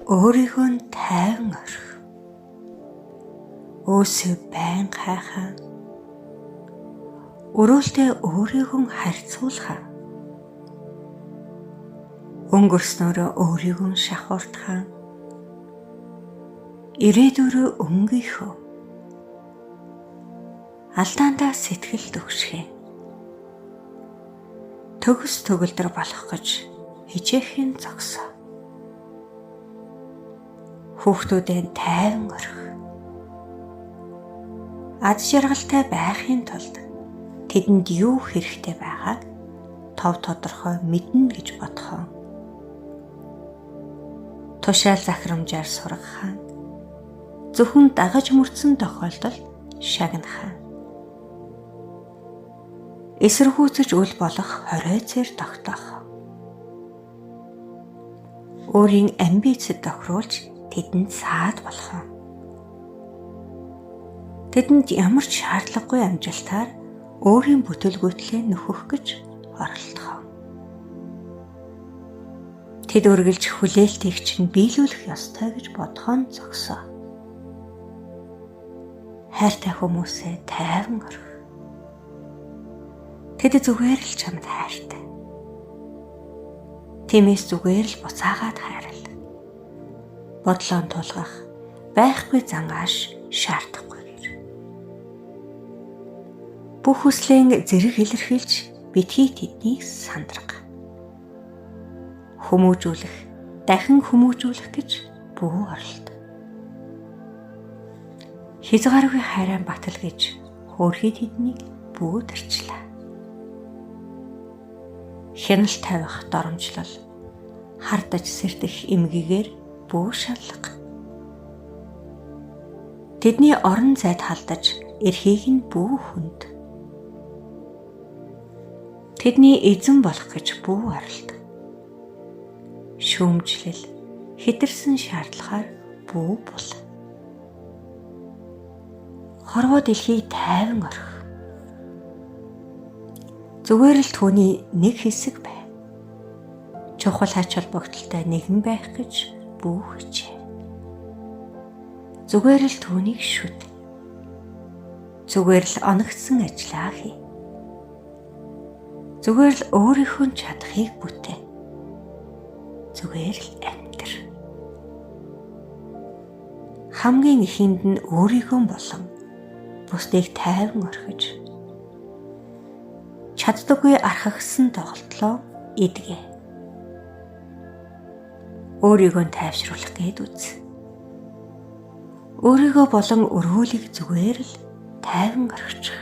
өөрийгөө тайван орхи. Өөсөө байн хайхаа. Өрөөлтөө өөрийгөө харьцуулахаа. Өнгөрснөөрөө өөрийгөө шахууртахаа. Ирээдүрөө өнгөөхөө. Алдаандаа сэтгэл төгшгөө. Төгс төгөлдөр болох гэж хичээхэн зогсоо. Хүүхдүүдээ тайван орхи. Аз жаргалтай байхын тулд тэдэнд юу хэрэгтэй байгааг тов тодорхой мэднэ гэж бодохоо. Тушаал захирамжаар сургахаа. Зөвхөн дагаж мөрдсөн тохиолдолд шагнахаа. Эсэргүүцэж үл болох хоройцоор тогтоох. Өөрийн амбицэд тохируулж тэдэнд саад болох. Тэдэнд ямар ч шаардлагагүй амжилтаар өөрийн бүтэлгүйтлээ нөхөх гэж оролдох. Тэд үргэлж хүлээлтийг чинь биелүүлэх ёстой гэж бодохоон зогсоо. Хайртай хүмүүсээ тайван орхи. Тэд зүгээр л чамд хайртай. Тиймээс зүгээр л буцаагаад хайрал. Бодлоон тулгах байхгүй зангааш шаардахгүй гэж. Бүх хүслэн зэрэг илэрхийлж битгий тэднийг сандраг. Хүмүүжүүлэх, дахин хүмүүжүүлэх гэж бүү оролд. Хязгааргүй хайран батал гэж хөөрхий тэднийг бүүдэрчлээ. Хяналт тавих доромжлол, хардаж сэрдэх эмгэгээр бүү шалга. Тэдний орон зайд халдаж эрхийг нь бүү хүнд. Тэдний эзэн болох гэж бүү оролд. Шүүмжлэл, хэтэрсэн шаардлагаар бүү бол. Хорвоо дэлхий тайван орхи. Зүгээр л түүний нэг хэсэг бай. Чухал ач холбогдолтой нэгэн байх гэж бүү хичээ. Зүгээр л түүнийг шүт. Зүгээр л оногдсон ажлаа хий. Зүгээр л өөрийнхөө чадахыг бүтээ. Зүгээр л амьдр. Хамгийн ихэнд нь өөрийгөө болон бусдыг тайван орхиж чаддаггүй архагсан тоглолтлоо идгээ. Өөрийгөө тайвшруулах гээд үз. Өөрийгөө болон өрөөлийг зүгээр л тайван орхичих.